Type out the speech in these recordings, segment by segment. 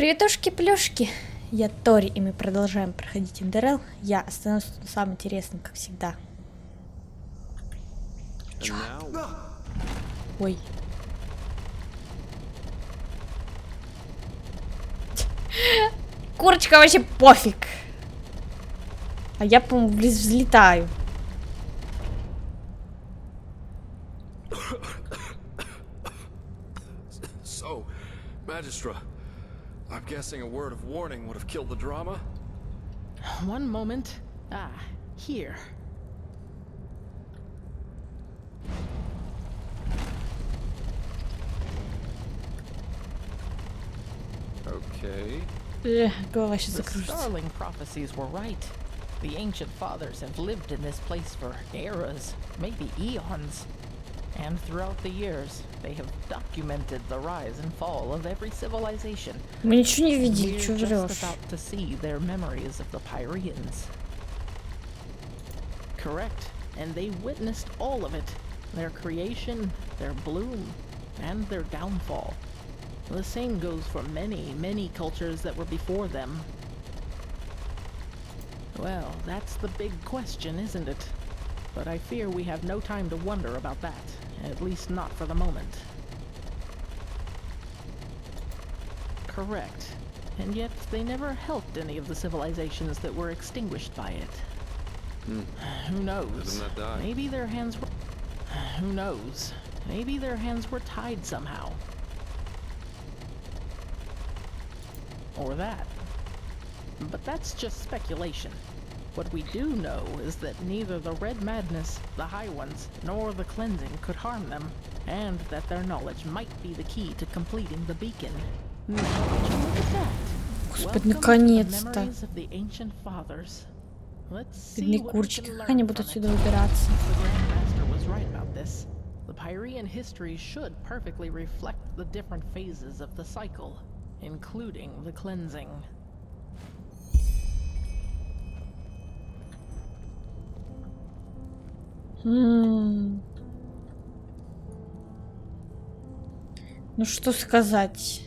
Приветушки-плюшки, я Тори, и мы продолжаем проходить Enderal. Я остановился на самом интересном, как всегда. Чё? Ой. Курочка вообще пофиг. А я, по-моему, взлетаю. So, Magistra, I'm guessing a word of warning would have killed the drama? One moment. Here. Okay. Голова сейчас The закружится. Starling prophecies were right. The ancient fathers have lived in this place for eras, maybe eons. And throughout the years, they have documented the rise and fall of every civilization. Мы ничего не видели, We're что just врешь. about to see their memories of the Pyreans. Correct, and they witnessed all of it. Their creation, their bloom, and their downfall. The same goes for many, many cultures that were before them. Well, that's the big question, isn't it? But I fear we have no time to wonder about that, at least not for the moment. Correct. And yet they never helped any of the civilizations that were extinguished by it. Who knows? Didn't that die? Maybe their hands were... Who knows? Maybe their hands were tied somehow. Or that. But that's just speculation. What we do know is that neither the Red Madness, the High Ones, nor the Cleansing could harm them, and that their knowledge might be the key to completing the beacon. Now, look at that. Господи, Welcome to the наконец-то. memories of the ancient fathers. Let's see Бедные what we курочки, can как они learn будут from it. отсюда выбираться? The Grandmaster was right about this. The Pyrean history should perfectly reflect the different phases of the cycle, including the cleansing. Ну что сказать?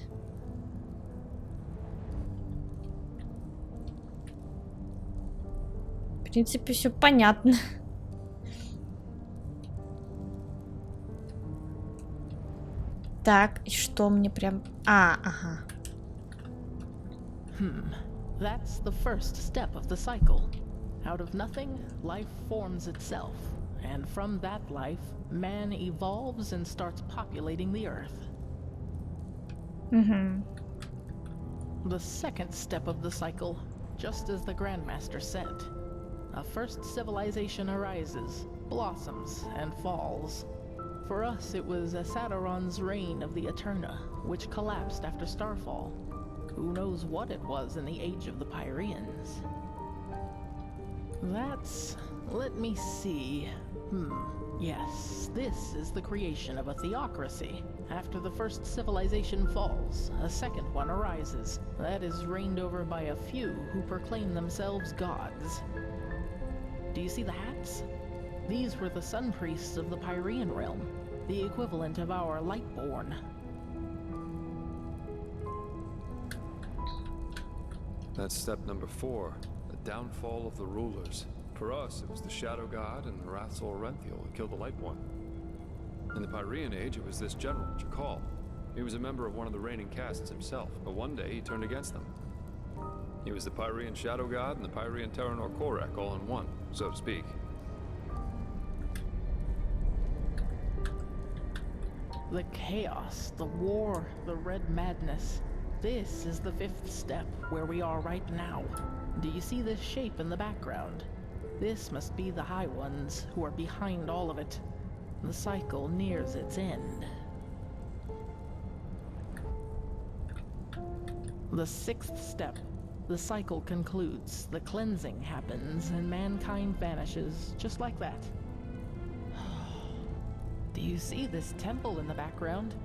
В принципе, все понятно. Так, и что мне прям... ага. That's the first step of the cycle. Out of nothing, life forms itself. And from that life, man evolves and starts populating the earth. The second step of the cycle, just as the Grandmaster said. A first civilization arises, blossoms, and falls. For us, it was Asadaron's reign of the Eterna, which collapsed after Starfall. Who knows what it was in the age of the Pyreans? That's... let me see... Yes, this is the creation of a theocracy. After the first civilization falls, a second one arises. That is reigned over by a few who proclaim themselves gods. Do you see the hats? These were the sun priests of the Pyrean realm, the equivalent of our Lightborn. That's step number 4, the downfall of the rulers. For us, it was the Shadow God and Rathsol Renthiel who killed the Lightborn. In the Pyrean age, it was this general, Jakal. He was a member of one of the reigning castes himself, but one day he turned against them. He was the Pyrean Shadow God and the Pyrean Terranor Korek all in one, so to speak. The chaos, the war, the red madness. This is the fifth step, where we are right now. Do you see this shape in the background? This must be the High Ones, who are behind all of it. The cycle nears its end. The sixth step. The cycle concludes, the cleansing happens, and mankind vanishes, just like that. Do you see this temple in the background?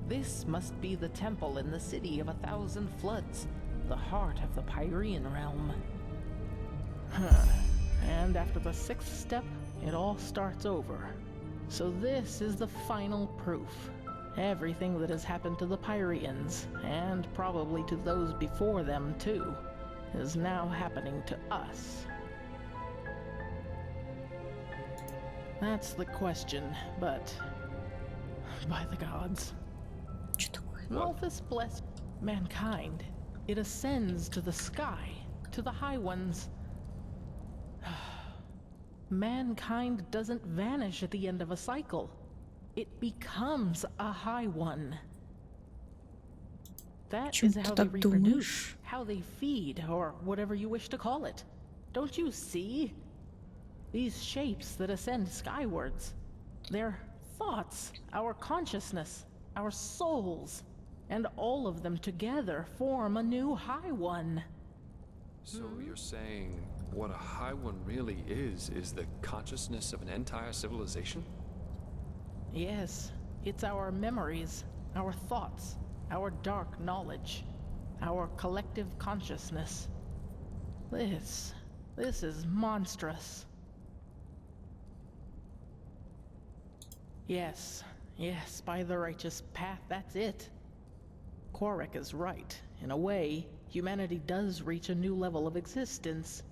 This must be the temple in the city of 1,000 floods, the heart of the Pyrean realm. And after the sixth step, it all starts over. So this is the final proof. Everything that has happened to the Pyrians, and probably to those before them too, is now happening to us. That's the question, but by the gods, Что такое? Malthus blessed mankind. It ascends to the sky, to the high ones. Mankind doesn't vanish at the end of a cycle. It becomes a high one. That Чем is ты how they так reproduce, думаешь? how they feed, or whatever you wish to call it. Don't you see? These shapes that ascend skywards, they're thoughts, our consciousness, our souls, and all of them together form a new high one. So you're saying what a high one really is the consciousness of an entire civilization? Yes, it's our memories, our thoughts, our dark knowledge, our collective consciousness. This is monstrous. Yes, by the righteous path, that's it. Korek is right. In a way, humanity does reach a new level of existence,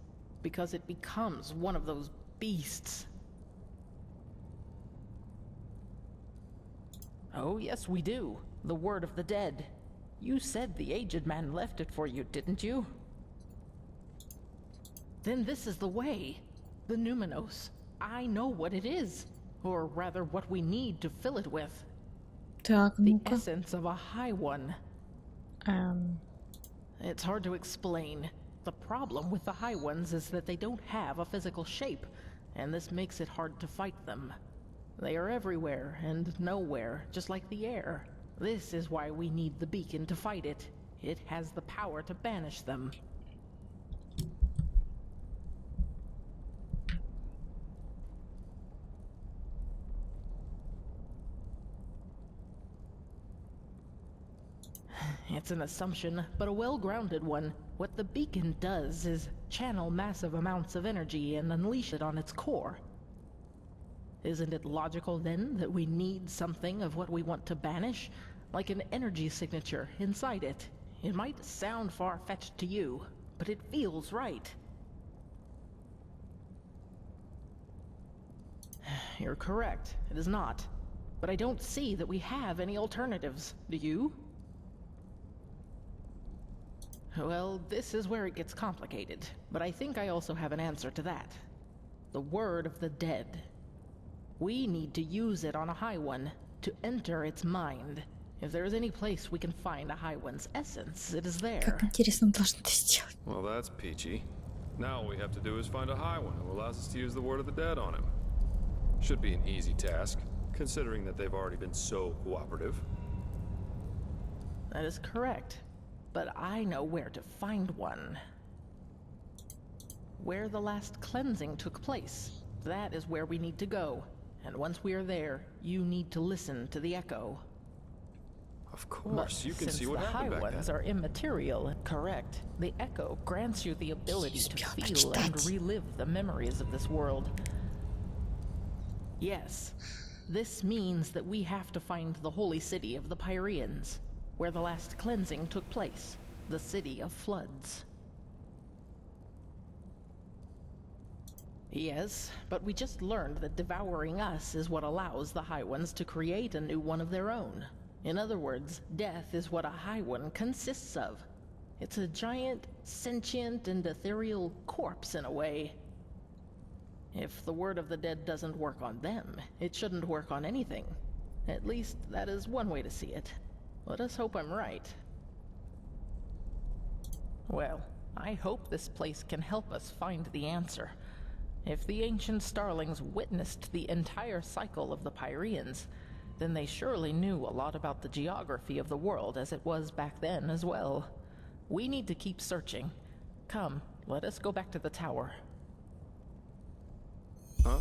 because it becomes one of those beasts. Oh, yes, we do. The word of the dead. You said the aged man left it for you, didn't you? Then this is the way. The Numenos. I know what it is. Or rather, what we need to fill it with. Так, The ну-ка. essence of a high one. It's hard to explain. The problem with the high ones is that they don't have a physical shape, and this makes it hard to fight them. They are everywhere and nowhere, just like the air. This is why we need the beacon to fight it. It has the power to banish them. It's an assumption, but a well-grounded one. What the beacon does is channel massive amounts of energy and unleash it on its core. Isn't it logical then that we need something of what we want to banish? Like an energy signature inside it. It might sound far-fetched to you, but it feels right. You're correct, it is not. But I don't see that we have any alternatives, do you? Well, this is where it gets complicated, but I think I also have an answer to that. The word of the dead. We need to use it on a high one, to enter its mind. If there is any place we can find a high one's essence, it is there. Как интересно должны это сделать. Well, that's peachy. Now all we have to do is find a high one who allows us to use the word of the dead on him. Should be an easy task, considering that they've already been so cooperative. That is correct. But I know where to find one. Where the last cleansing took place. That is where we need to go. And once we are there, you need to listen to the echo. Of course, you can see what the high happened back ones then. are immaterial, correct. The echo grants you the ability to Успела feel and прочитать. relive the memories of this world. Yes, this means that we have to find the holy city of the Pyrians, where the last cleansing took place, the city of floods. Yes, but we just learned that devouring us is what allows the High Ones to create a new one of their own. In other words, death is what a High One consists of. It's a giant, sentient, and ethereal corpse in a way. If the word of the dead doesn't work on them, it shouldn't work on anything. At least, that is one way to see it. Let us hope I'm right. Well, I hope this place can help us find the answer. If the ancient starlings witnessed the entire cycle of the Pyrians, then they surely knew a lot about the geography of the world as it was back then as well. We need to keep searching. Come, let us go back to the tower. Huh?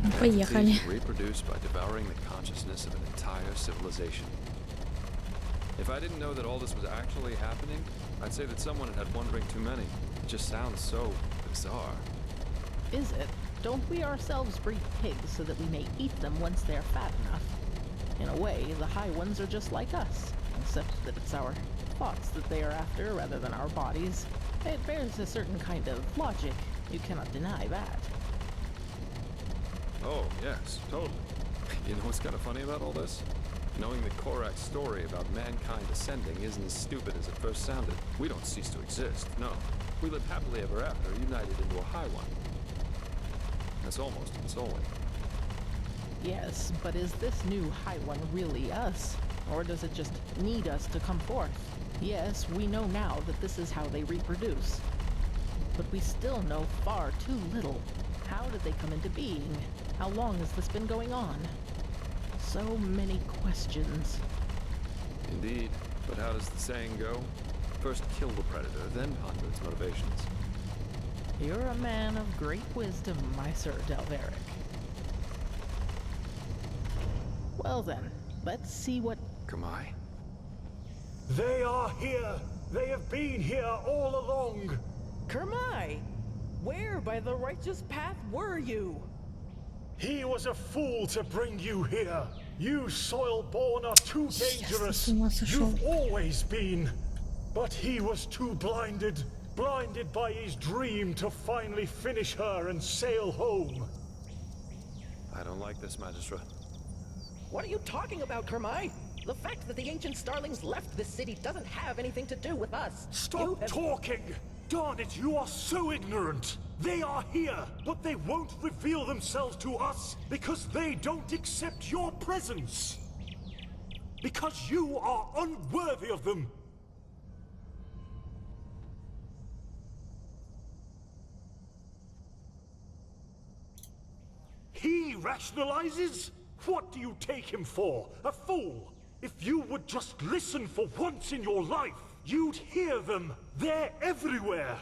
Ну, поехали. These reproduce by devouring the consciousness of an entire civilization. If I didn't know that all this was actually happening, I'd say that someone had had one drink too many. It just sounds so bizarre. Is it? don't we ourselves breed pigs so that we may eat them once they're fat enough? In a way, the high ones are just like us, except that it's our thoughts that they are after rather than our bodies. It bears a certain kind of logic. You cannot deny that. Oh, yes, totally. You know what's kind of funny about all this? Knowing that Korak's story about mankind ascending isn't as stupid as it first sounded. We don't cease to exist, no. We live happily ever after, united into a high one. That's almost consoling. Yes, but is this new high one really us? Or does it just need us to come forth? Yes, we know now that this is how they reproduce. But we still know far too little. How did they come into being? How long has this been going on? So many questions. Indeed, but how does the saying go? First kill the predator, then ponder its motivations. You're a man of great wisdom, my Sir Delveric. Well then, let's see what... Kamai? They are here! They have been here all along! Kermai! Where by the righteous path were you? He was a fool to bring you here! You soil-born are too dangerous! с ума сошел. You've always been! But he was too blinded by his dream to finally finish her and sail home. I don't like this, Magistra. What are you talking about, Kermai? The fact that the ancient starlings left this city doesn't have anything to do with us. Stop talking! Darn it, you are so ignorant! They are here, but they won't reveal themselves to us because they don't accept your presence. Because you are unworthy of them. He rationalizes? What do you take him for? A fool? If you would just listen for once in your life, you'd hear them. They're everywhere.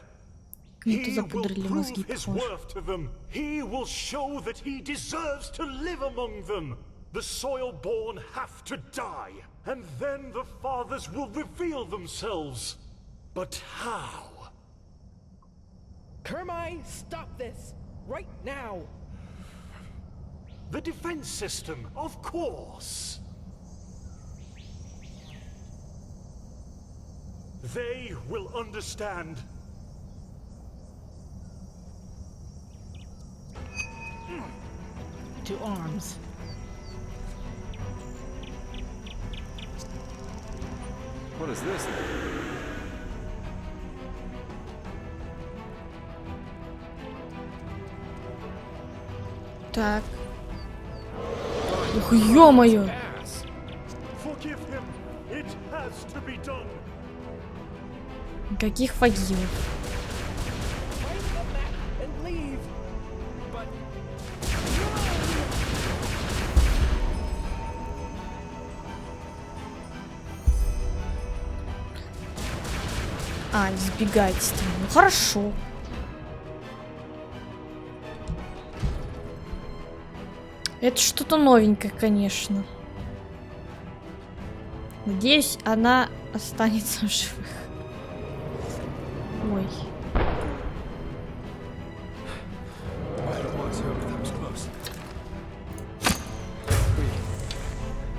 He will prove his worth to them. He will show that he deserves to live among them. The soil-born have to die, and then the fathers will reveal themselves. But how? Kermai, stop this! Right now! The defense system, of course. They will understand. To arms. What is this? Так. Ух, ё-моё! Forgive him. It has to be done. Каких фагилов? Find the map and leave! But А, избегательство. Ну хорошо. Это что-то новенькое, конечно. Надеюсь, она останется в живых. Ой. I don't want to, but that was close.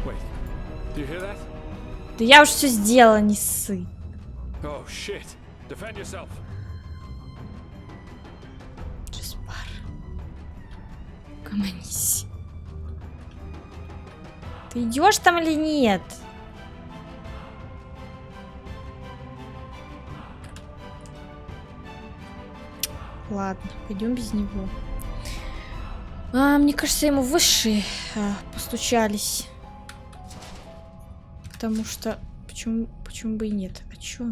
Wait. Do you hear that? Да я уж все сделала, не ссы. Oh shit. Defend yourself. Джеспар. Угомонись. Ты идешь там или нет? Ладно, пойдем без него. Мне кажется, ему высшие постучались. Потому что... Почему бы и нет? А чё?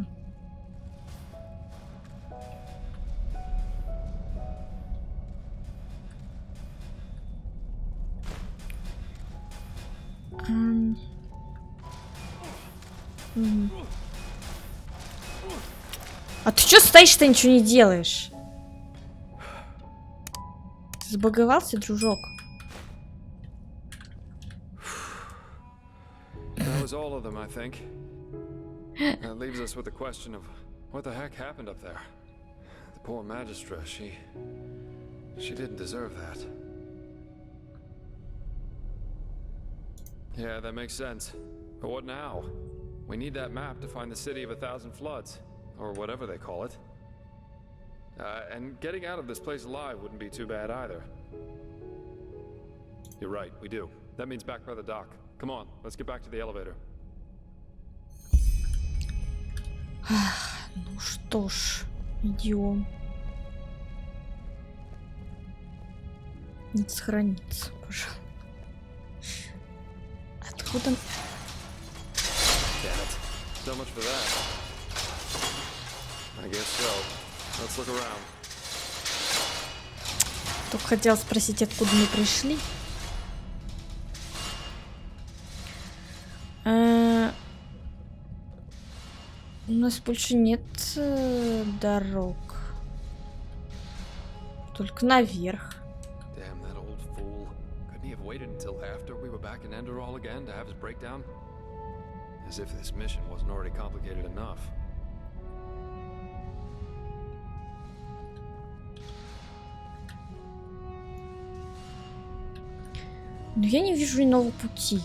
А ты чё стоишь-то, ничего не делаешь? Ты забаговался, дружок? That was all of them, I think. That leaves us with the question of what the heck happened up there. The poor Magistra, she She didn't deserve that. Yeah, that makes sense. But what now? We need that map to find the city of 1,000 floods, or whatever they call it. And getting out of this place alive wouldn't be too bad either. You're right, we do. That means back by the dock. Come on, let's get back to the elevator. Ну что ж, идем. Надо сохраниться, пожалуй. Откуда? Damn it. So much for that. I guess so. Let's look around. Только хотел спросить, откуда мы пришли. У нас больше нет дорог. Только наверх. Damn that old fool. Couldn't he have waited until after we were back in Enderal again to have his breakdown? As if this mission wasn't already complicated enough. Но я не вижу иного пути.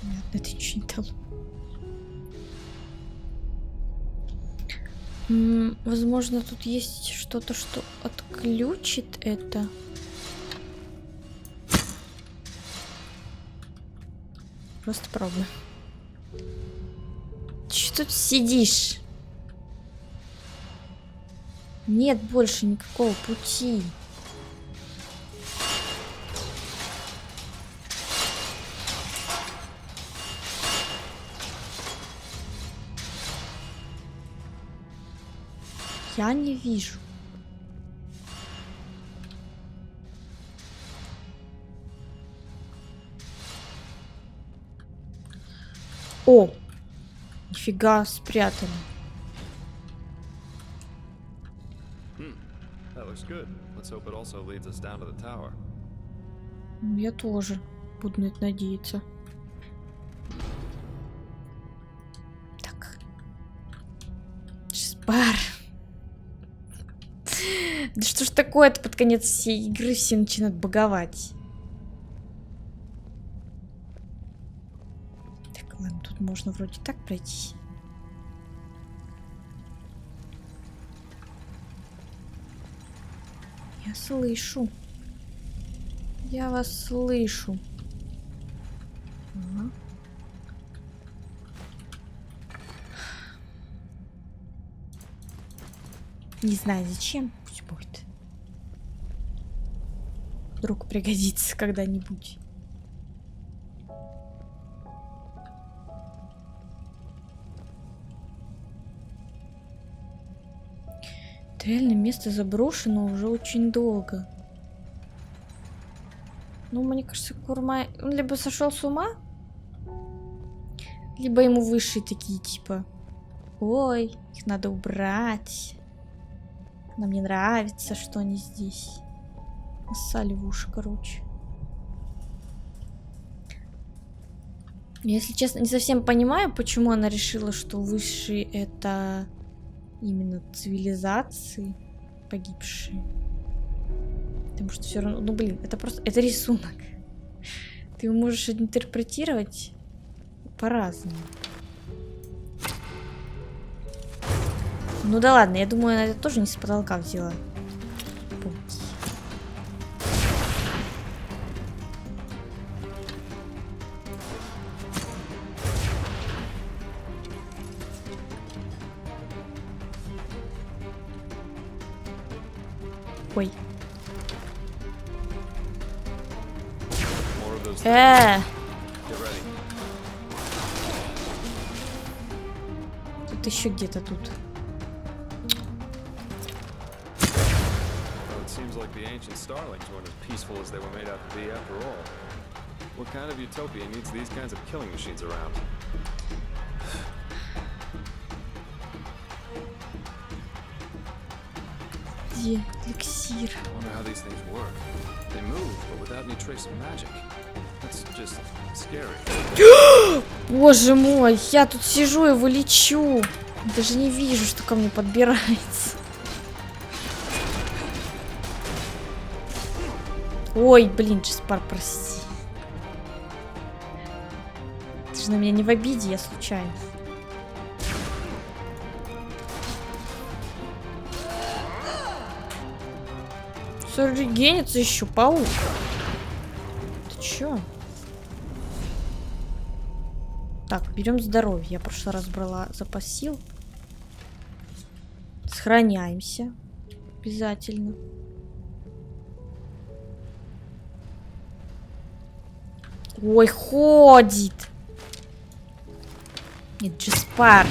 Нет, это ничего не дало. Возможно, тут есть что-то, что отключит это. Просто пробуй. Че тут сидишь? Нет больше никакого пути. Я не вижу. О! Нифига спрятали. That looks good. Let's hope it also leads us down to the tower. Я тоже буду на это надеяться. Так. Бар. Да что ж такое-то под конец всей игры все начинают баговать. Так, ладно, тут можно вроде так пройти. Я слышу. Я вас слышу. Ага. Не знаю зачем, пусть будет. Вдруг пригодится когда-нибудь. Это реально место заброшено уже очень долго. Ну, мне кажется, Курмай... Он либо сошел с ума, либо ему высшие такие, типа... Ой, их надо убрать. Нам не нравится, что они здесь. Нассали в уши, короче. Если честно, не совсем понимаю, почему она решила, что высшие это именно цивилизации погибшие. Потому что все равно, ну блин, это просто, это рисунок. Ты его можешь интерпретировать по-разному. Ну да ладно, я думаю, она это тоже не с потолка взяла. Ой. Тут еще где-то тут. Seems like the ancient starlings weren't as peaceful as they were made out to be after all. What kind of utopia needs these kinds of killing machines around? Где эликсир? I wonder how these things work. They move, but without any trace of magic. That's just scary. Боже мой, я тут сижу, его лечу. Даже не вижу, что ко мне подбирается. Ой, блин, Джеспар, прости. Ты же на меня не в обиде, я случайно. Регенится еще паук. Ты чё? Так, берем здоровье. Я в прошлый раз брала запас сил. Сохраняемся. Обязательно. Ой, ходит. Нет, Джеспар.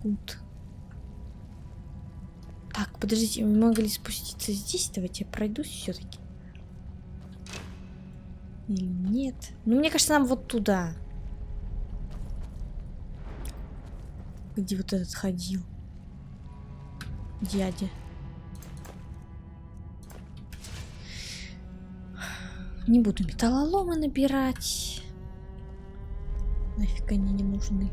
Гуд. Так, подождите, мы могли спуститься здесь? Давайте я пройдусь все-таки. Или нет? Ну, мне кажется, нам вот туда. Где вот этот ходил? Дядя. Не буду металлоломы набирать. Нафиг они не нужны.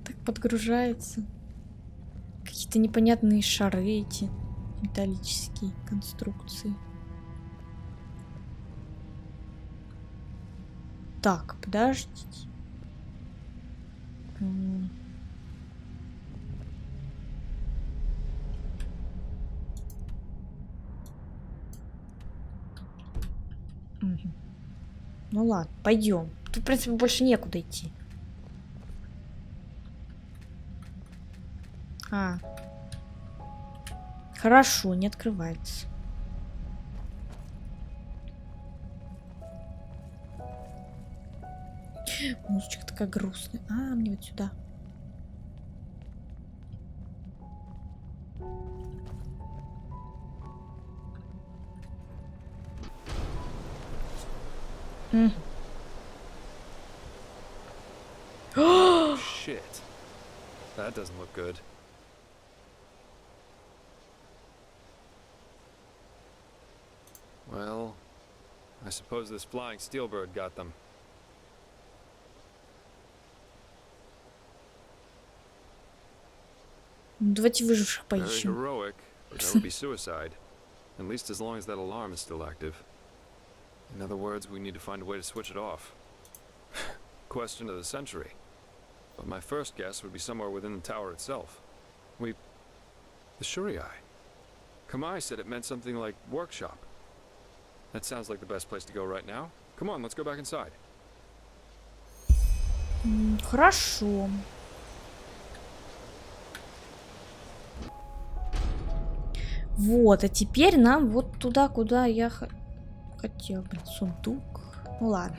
Так подгружается. Какие-то непонятные шары эти. Металлические конструкции. Так, подождите. Ну ладно, пойдем. Тут, в принципе, больше некуда идти. Хорошо, не открывается. Музычка такая грустная. Мне вот сюда. Shit. That doesn't look good. Well, I suppose this flying steelbird got them. Давайте выживших Very поищем. heroic, but that would be suicide. At least as long as that alarm is still active. In other words, we need to find a way to switch it off. Question of the century. But my first guess would be somewhere within the tower itself. The Shuriai. Kamai said it meant something like workshop. That sounds like the best place to go right now. Come on, let's go back inside. Хорошо. Вот, а теперь нам вот туда, куда я хотела. Блин, сундук. Ну ладно.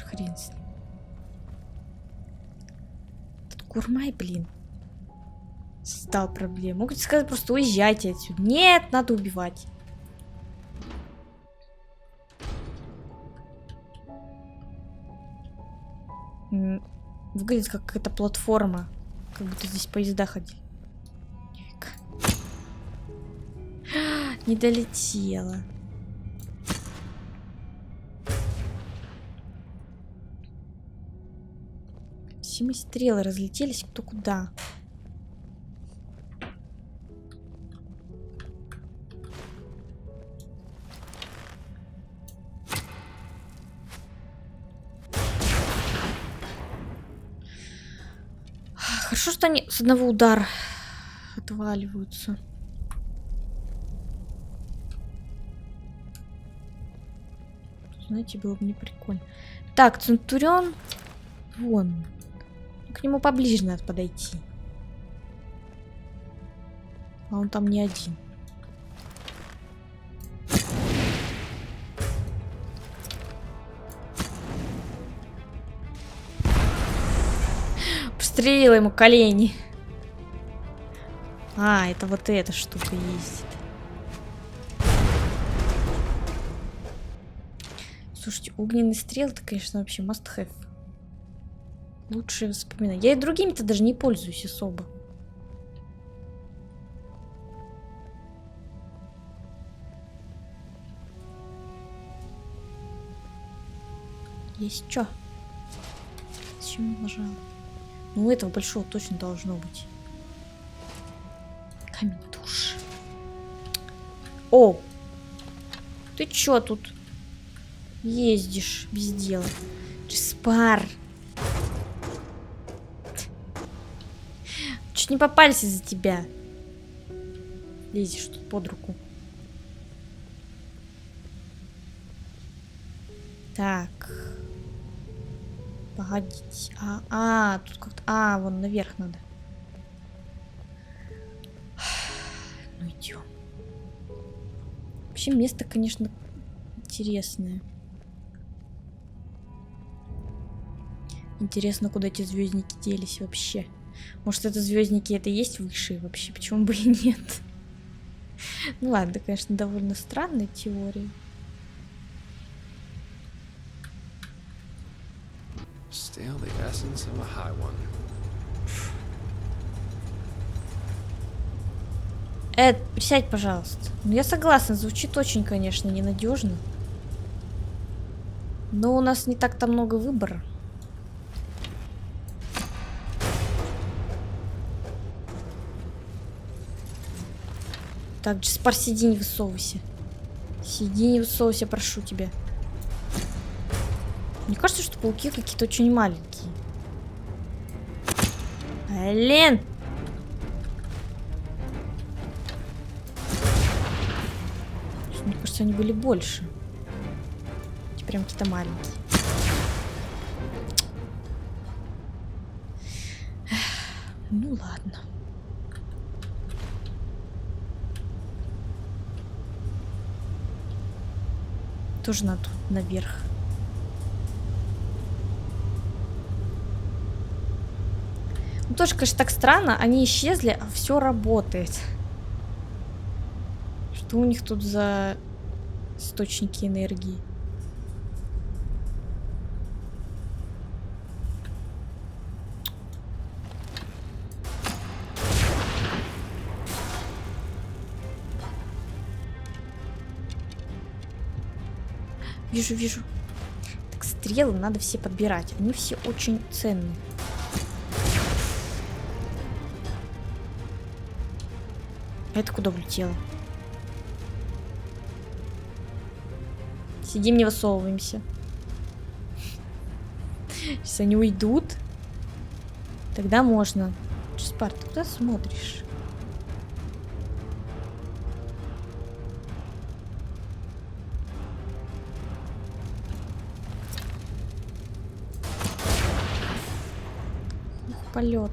Хрен с ним. Этот Курмай, блин. Стал проблем. Могут сказать, просто уезжайте отсюда. Нет, надо убивать. Выглядит как какая-то платформа. Как будто здесь поезда ходили. Не долетела. Все мои стрелы разлетелись кто куда. Хорошо, что они с одного удара отваливаются. Знаете, было бы не прикольно. Так, Центурион. Вон. К нему поближе надо подойти. А он там не один. Пострелила ему колени. Это вот эта штука есть. Слушайте, огненный стрел, это, конечно, вообще must have. Лучшие воспоминания. Я и другими-то даже не пользуюсь особо. Есть что? Зачем я нажала? Ну, у этого большого точно должно быть. Камень душ. О! Ты чё тут ездишь без дела? Джеспар! Чуть не попались из-за тебя. Лезешь тут под руку. Так. Погодите. Тут как-то... вон наверх надо. Ну, идем. Вообще место, конечно, интересное. Интересно, куда эти звездники делись вообще. Может, это звездники, это и есть высшие вообще? Почему бы и нет? Ну ладно, конечно, довольно странная теория. Still the essence of a high one. Присядь, пожалуйста. Ну, я согласна, звучит очень, конечно, ненадежно. Но у нас не так-то много выбора. Так, Джеспар, сиди, не высовывайся. Сиди, не высовывайся, прошу тебя. Мне кажется, что пауки какие-то очень маленькие. Блин! Мне кажется, они были больше. Эти прям какие-то маленькие. Ну ладно. Тоже надо тут наверх. Ну, тоже, конечно, так странно. Они исчезли, а все работает. Что у них тут за источники энергии? Вижу, вижу. Так, стрелы надо все подбирать. Они все очень ценные. Это куда улетело? Сидим, не высовываемся. Сейчас они уйдут. Тогда можно. Джеспар, ты куда смотришь? Полет.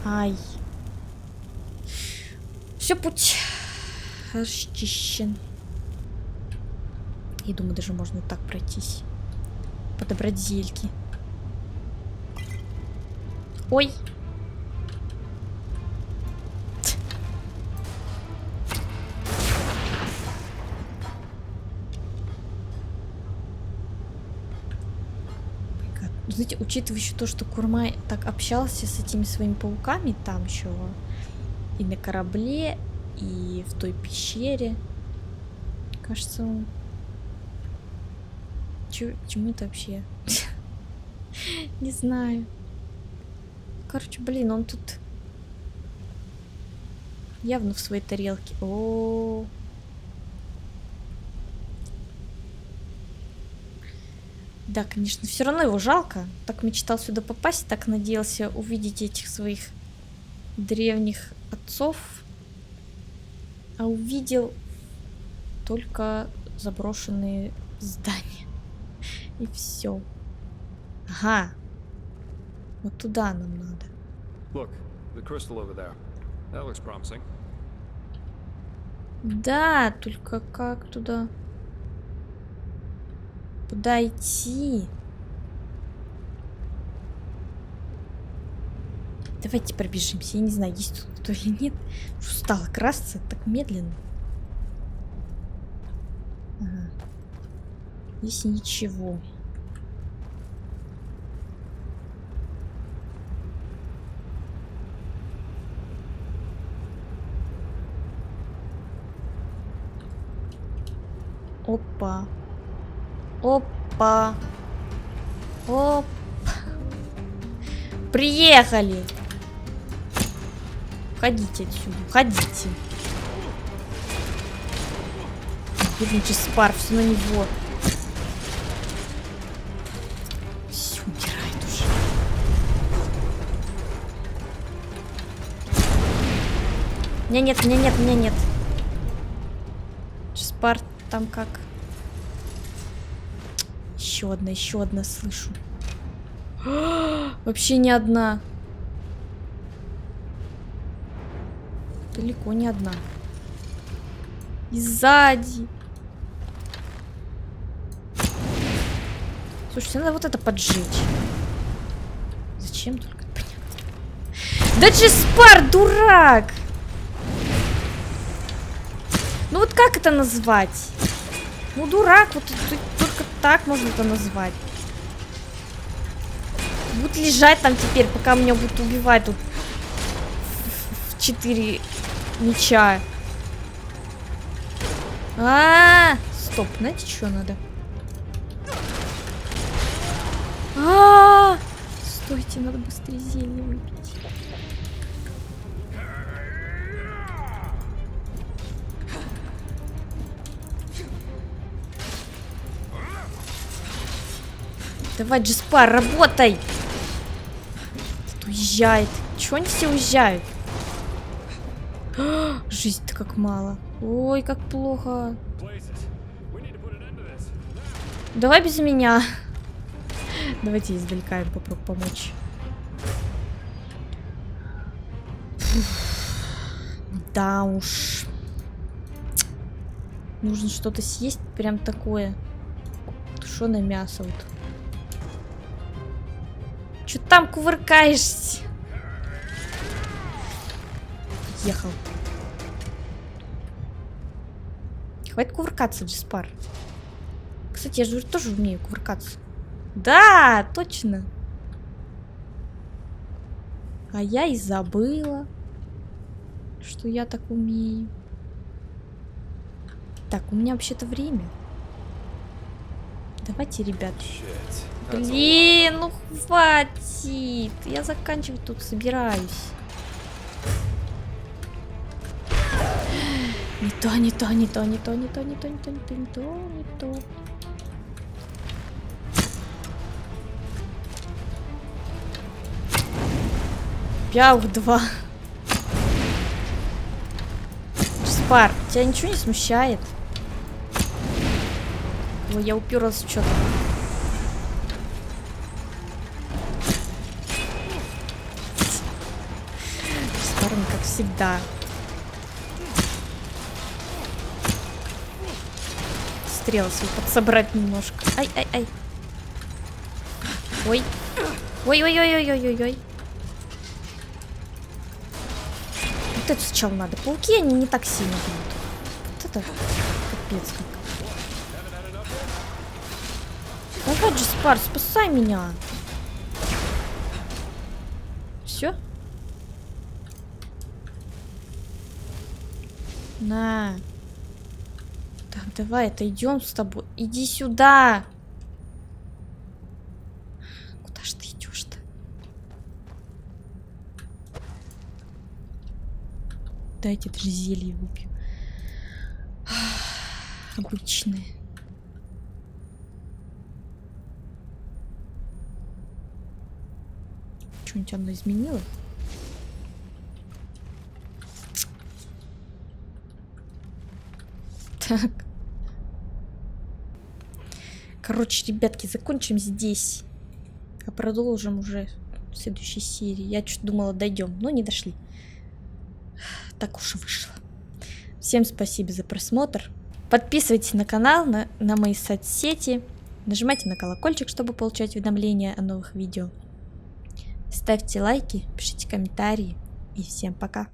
Ай. Все, путь расчищен. И думаю, даже можно так пройтись. Подобрать зельки. Ой. Знаете, учитывая еще то, что Курмай так общался с этими своими пауками, там еще и на корабле, и в той пещере. Кажется, он... Чему это вообще? Не знаю. Короче, блин, он тут явно в своей тарелке. О-о-о. Да, конечно, все равно его жалко. Так мечтал сюда попасть, так надеялся увидеть этих своих древних отцов. А увидел только заброшенные здания. И все. Ага. Вот туда нам надо. Look, the crystal over there. That looks promising. Да, только как туда? Куда идти? Давайте пробежимся. Я не знаю, есть тут кто или нет. Устала красться так медленно. Ага. Здесь ничего. Опа. Опа. Опа. Приехали. Уходите отсюда. Уходите. Бедный Джеспар, все на него. Все, умирает уже. Меня нет, меня нет, меня нет. Джеспар там как? Еще одна слышу. Вообще не одна. Далеко не одна. И сзади. Слушайте, надо вот это поджечь. Зачем только? Понятно. Да Джеспар, дурак! Ну вот как это назвать? Ну дурак, вот только так можно это назвать. Будет лежать там теперь, пока меня будут убивать тут в 4 меча. Стоп, знаете, что надо? Стойте, надо быстрее зелье выпить. Давай, Джеспар, работай! Тут уезжает. Чего они все уезжают? Жизнь-то как мало. Ой, как плохо. Давай без меня. Давайте издалека им попробую помочь. Да уж. Нужно что-то съесть прям такое. Тушеное мясо вот. Чё там кувыркаешься? Ехал. Хватит кувыркаться, Джеспар. Кстати, я же тоже умею кувыркаться. Да, точно. А я и забыла, что я так умею. Так, у меня вообще-то время. Давайте, ребят. Блин, ну хватит. Я заканчивать тут собираюсь. Не то, не то, не то, не то, не то, не то, не то, не то, не то, не то. Пяух 2. Джеспар, тебя ничего не смущает? Ой, я уперлась в что-то. Джеспаром, как всегда. Стрелы свои подсобрать немножко. Ай-ай-ай. Ой. Ой-ой-ой-ой-ой-ой-ой. Вот это сначала надо. Пауки, они не так сильно бьют. Вот это капец как. Давай, Джеспар, спасай меня. Все? На. Так, давай, отойдем с тобой. Иди сюда. Куда ж ты идешь-то? Дайте даже зелье выпью. Обычное. Что-нибудь оно изменило? Так. Короче, ребятки, закончим здесь. А продолжим уже в следующей серии. Я что-то думала, дойдем, но не дошли. Так уж и вышло. Всем спасибо за просмотр. Подписывайтесь на канал, на мои соцсети. Нажимайте на колокольчик, чтобы получать уведомления о новых видео. Ставьте лайки, пишите комментарии. И всем пока.